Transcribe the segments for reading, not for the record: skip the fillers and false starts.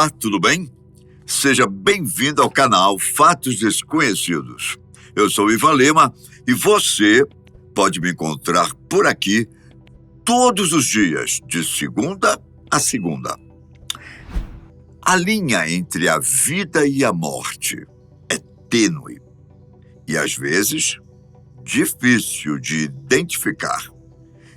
Olá, tudo bem? Seja bem-vindo ao canal Fatos Desconhecidos. Eu sou Ivan Lima e você pode me encontrar por aqui todos os dias, de segunda a segunda. A linha entre a vida e a morte é tênue e, às vezes, difícil de identificar.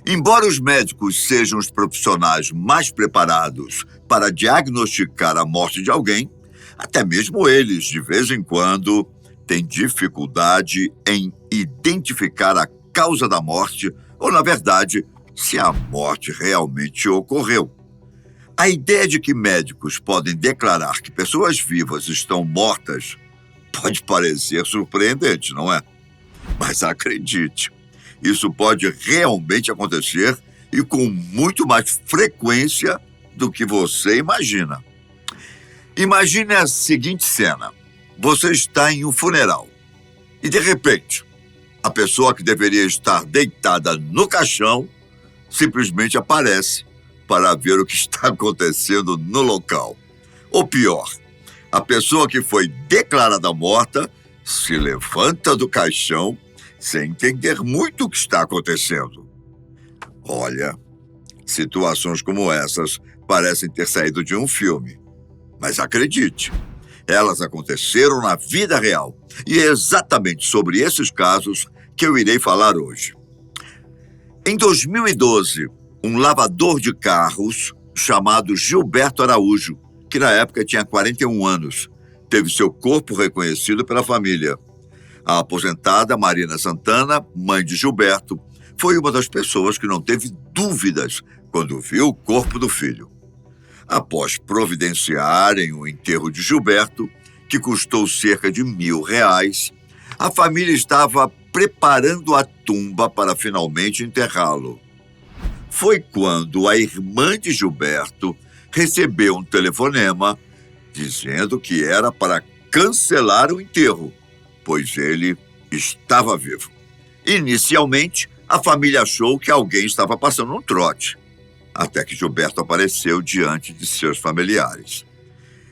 Embora os médicos sejam os profissionais mais preparados para diagnosticar a morte de alguém, até mesmo eles, de vez em quando, têm dificuldade em identificar a causa da morte ou, na verdade, se a morte realmente ocorreu. A ideia de que médicos podem declarar que pessoas vivas estão mortas pode parecer surpreendente, não é? Mas acredite, isso pode realmente acontecer e com muito mais frequência do que você imagina. Imagine a seguinte cena. Você está em um funeral e, de repente, a pessoa que deveria estar deitada no caixão simplesmente aparece para ver o que está acontecendo no local. Ou pior, a pessoa que foi declarada morta se levanta do caixão sem entender muito o que está acontecendo. Olha, situações como essas parecem ter saído de um filme. Mas acredite, elas aconteceram na vida real. E é exatamente sobre esses casos que eu irei falar hoje. Em 2012, um lavador de carros chamado Gilberto Araújo, que na época tinha 41 anos, teve seu corpo reconhecido pela família. A aposentada Marina Santana, mãe de Gilberto, foi uma das pessoas que não teve dúvidas quando viu o corpo do filho. Após providenciarem o enterro de Gilberto, que custou cerca de R$1.000, a família estava preparando a tumba para finalmente enterrá-lo. Foi quando a irmã de Gilberto recebeu um telefonema dizendo que era para cancelar o enterro, pois ele estava vivo. Inicialmente, a família achou que alguém estava passando um trote, até que Gilberto apareceu diante de seus familiares.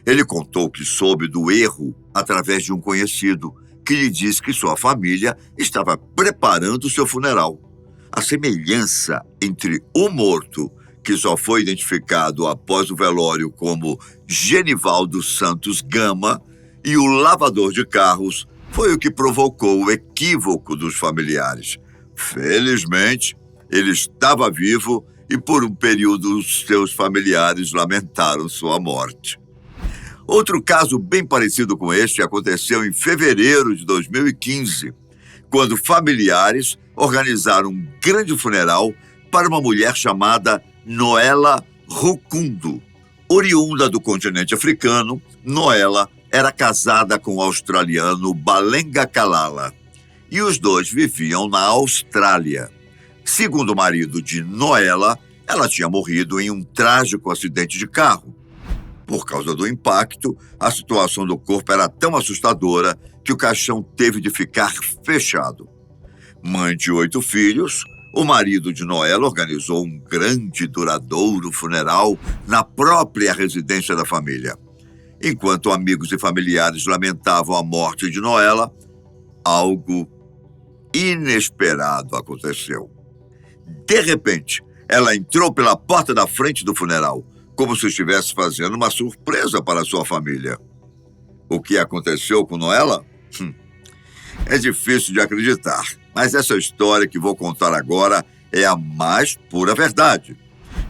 Ele contou que soube do erro através de um conhecido, que lhe disse que sua família estava preparando seu funeral. A semelhança entre o morto, que só foi identificado após o velório como Genivaldo Santos Gama, e o lavador de carros foi o que provocou o equívoco dos familiares. Felizmente, ele estava vivo e por um período os seus familiares lamentaram sua morte. Outro caso bem parecido com este aconteceu em fevereiro de 2015, quando familiares organizaram um grande funeral para uma mulher chamada Noela Rukundo. Oriunda do continente africano, Noela era casada com o australiano Balenga Kalala e os dois viviam na Austrália. Segundo o marido de Noela, ela tinha morrido em um trágico acidente de carro. Por causa do impacto, a situação do corpo era tão assustadora que o caixão teve de ficar fechado. Mãe de 8 filhos, o marido de Noela organizou um grande e duradouro funeral na própria residência da família. Enquanto amigos e familiares lamentavam a morte de Noela, algo inesperado aconteceu. De repente, ela entrou pela porta da frente do funeral, como se estivesse fazendo uma surpresa para sua família. O que aconteceu com Noela? É difícil de acreditar, mas essa história que vou contar agora é a mais pura verdade.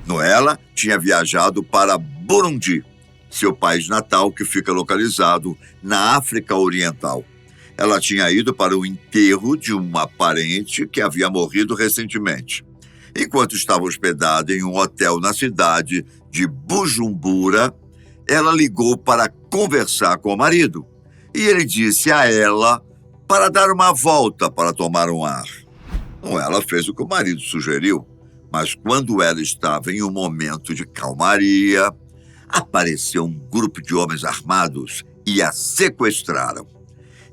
Noela tinha viajado para Burundi, seu país natal que fica localizado na África Oriental. Ela tinha ido para o enterro de uma parente que havia morrido recentemente. Enquanto estava hospedada em um hotel na cidade de Bujumbura, ela ligou para conversar com o marido. E ele disse a ela para dar uma volta para tomar um ar. Ela fez o que o marido sugeriu, mas quando ela estava em um momento de calmaria, apareceu um grupo de homens armados e a sequestraram.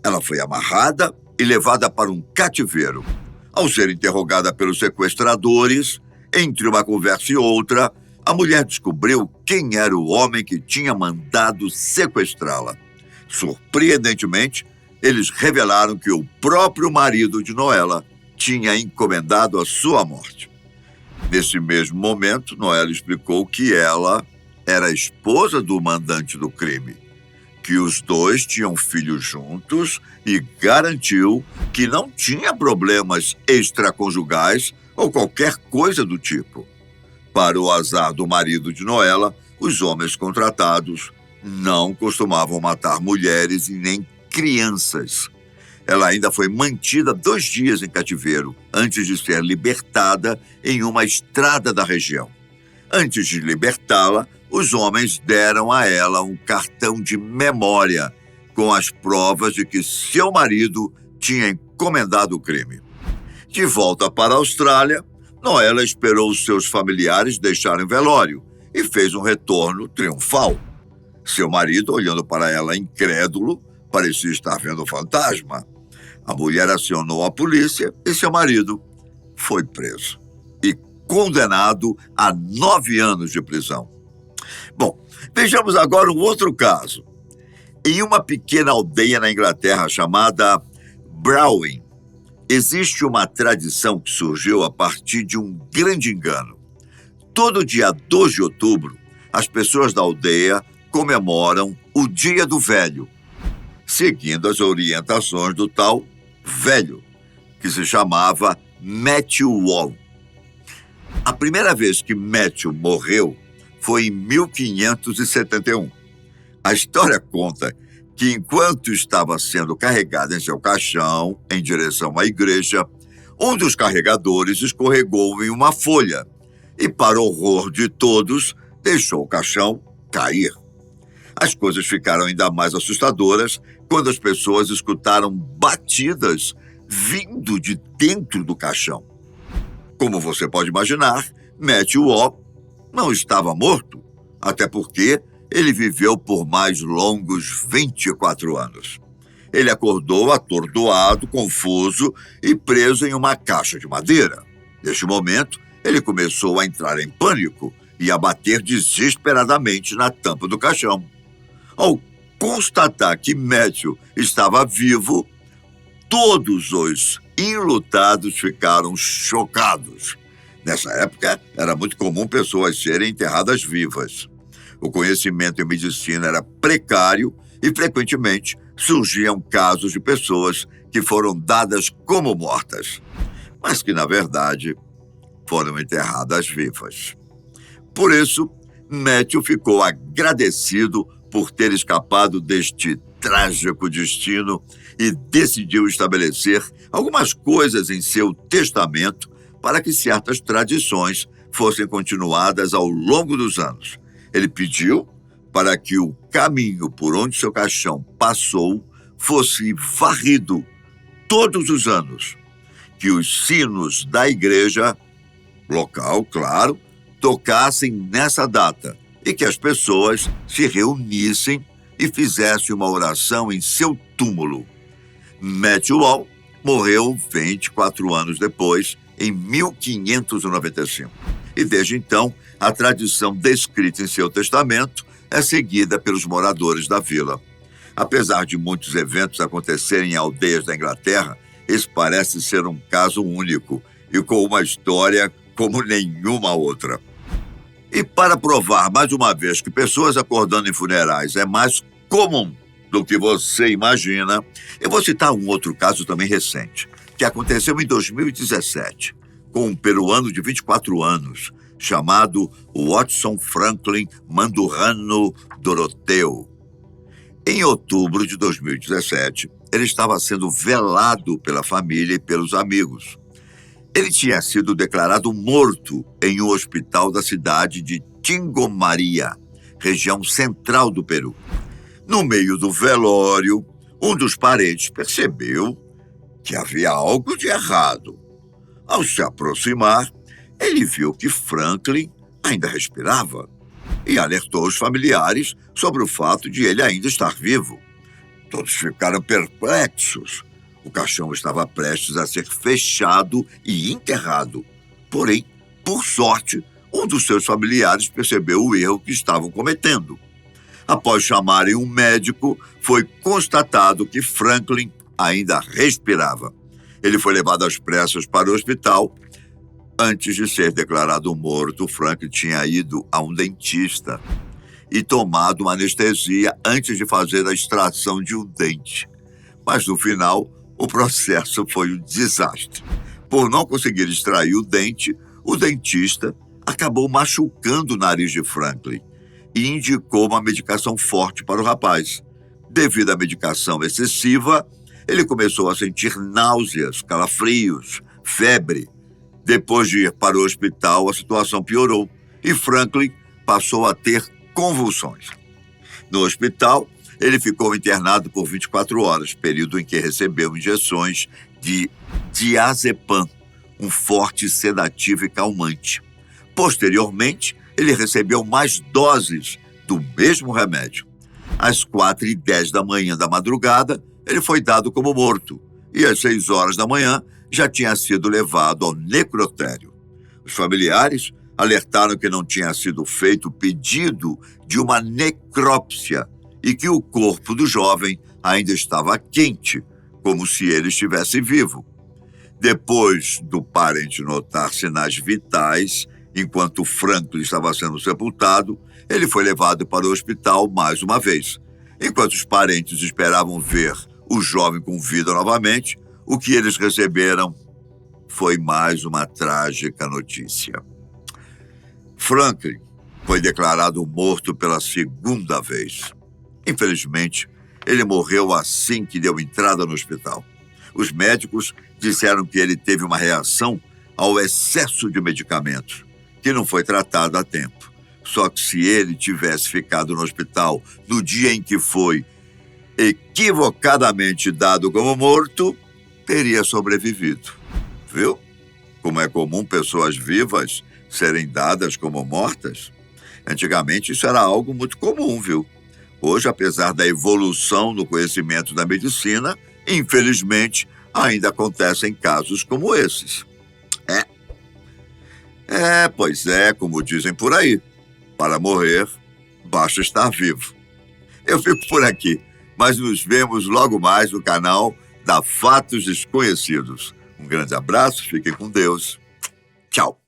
Ela foi amarrada e levada para um cativeiro. Ao ser interrogada pelos sequestradores, entre uma conversa e outra, a mulher descobriu quem era o homem que tinha mandado sequestrá-la. Surpreendentemente, eles revelaram que o próprio marido de Noela tinha encomendado a sua morte. Nesse mesmo momento, Noela explicou que ela era a esposa do mandante do crime, que os dois tinham filhos juntos e garantiu que não tinha problemas extraconjugais ou qualquer coisa do tipo. Para o azar do marido de Noela, os homens contratados não costumavam matar mulheres e nem crianças. Ela ainda foi mantida 2 dias em cativeiro, antes de ser libertada em uma estrada da região. Antes de libertá-la, os homens deram a ela um cartão de memória com as provas de que seu marido tinha encomendado o crime. De volta para a Austrália, Noela esperou os seus familiares deixarem o velório e fez um retorno triunfal. Seu marido, olhando para ela incrédulo, parecia estar vendo um fantasma. A mulher acionou a polícia e seu marido foi preso e condenado a 9 anos de prisão. Bom, vejamos agora um outro caso. Em uma pequena aldeia na Inglaterra chamada Browning, existe uma tradição que surgiu a partir de um grande engano. Todo dia 2 de outubro, as pessoas da aldeia comemoram o Dia do Velho, seguindo as orientações do tal velho, que se chamava Matthew Wall. A primeira vez que Matthew morreu foi em 1571. A história conta que, enquanto estava sendo carregado em seu caixão em direção à igreja, um dos carregadores escorregou em uma folha e, para horror de todos, deixou o caixão cair. As coisas ficaram ainda mais assustadoras quando as pessoas escutaram batidas vindo de dentro do caixão. Como você pode imaginar, Matthew Wall não estava morto, até porque ele viveu por mais longos 24 anos. Ele acordou atordoado, confuso e preso em uma caixa de madeira. Neste momento, ele começou a entrar em pânico e a bater desesperadamente na tampa do caixão. Ao constatar que Matthew estava vivo, todos os enlutados ficaram chocados. Nessa época, era muito comum pessoas serem enterradas vivas. O conhecimento em medicina era precário e, frequentemente, surgiam casos de pessoas que foram dadas como mortas, mas que, na verdade, foram enterradas vivas. Por isso, Matthew ficou agradecido por ter escapado deste trágico destino e decidiu estabelecer algumas coisas em seu testamento para que certas tradições fossem continuadas ao longo dos anos. Ele pediu para que o caminho por onde seu caixão passou fosse varrido todos os anos, que os sinos da igreja local, claro, tocassem nessa data e que as pessoas se reunissem e fizessem uma oração em seu túmulo. Matthew Wall morreu 24 anos depois, em 1595. E desde então, a tradição descrita em seu testamento é seguida pelos moradores da vila. Apesar de muitos eventos acontecerem em aldeias da Inglaterra, esse parece ser um caso único e com uma história como nenhuma outra. E para provar mais uma vez que pessoas acordando em funerais é mais comum do que você imagina, eu vou citar um outro caso também recente, que aconteceu em 2017, com um peruano de 24 anos, chamado Watson Franklin Mandujano Doroteu. Em outubro de 2017, ele estava sendo velado pela família e pelos amigos. Ele tinha sido declarado morto em um hospital da cidade de Tingomaria, região central do Peru. No meio do velório, um dos parentes percebeu que havia algo de errado. Ao se aproximar, ele viu que Franklin ainda respirava e alertou os familiares sobre o fato de ele ainda estar vivo. Todos ficaram perplexos. O caixão estava prestes a ser fechado e enterrado. Porém, por sorte, um dos seus familiares percebeu o erro que estavam cometendo. Após chamarem um médico, foi constatado que Franklin ainda respirava. Ele foi levado às pressas para o hospital. Antes de ser declarado morto, Franklin tinha ido a um dentista e tomado uma anestesia antes de fazer a extração de um dente. Mas no final, o processo foi um desastre. Por não conseguir extrair o dente, o dentista acabou machucando o nariz de Franklin e indicou uma medicação forte para o rapaz. Devido à medicação excessiva, ele começou a sentir náuseas, calafrios, febre. Depois de ir para o hospital, a situação piorou e Franklin passou a ter convulsões. No hospital, ele ficou internado por 24 horas, período em que recebeu injeções de diazepam, um forte sedativo e calmante. Posteriormente, ele recebeu mais doses do mesmo remédio. Às 4h10 da manhã da madrugada, ele foi dado como morto e às 6 horas da manhã já tinha sido levado ao necrotério. Os familiares alertaram que não tinha sido feito pedido de uma necrópsia e que o corpo do jovem ainda estava quente, como se ele estivesse vivo. Depois do parente notar sinais vitais, enquanto Franklin estava sendo sepultado, ele foi levado para o hospital mais uma vez. Enquanto os parentes esperavam ver o jovem com vida novamente, o que eles receberam foi mais uma trágica notícia. Franklin foi declarado morto pela segunda vez. Infelizmente, ele morreu assim que deu entrada no hospital. Os médicos disseram que ele teve uma reação ao excesso de medicamentos, que não foi tratado a tempo. Só que se ele tivesse ficado no hospital no dia em que foi equivocadamente dado como morto, teria sobrevivido. Viu? Como é comum pessoas vivas serem dadas como mortas? Antigamente isso era algo muito comum, viu? Hoje, apesar da evolução no conhecimento da medicina, infelizmente, ainda acontecem casos como esses. Pois é, como dizem por aí, para morrer, basta estar vivo. Eu fico por aqui, mas nos vemos logo mais no canal da Fatos Desconhecidos. Um grande abraço, fiquem com Deus. Tchau.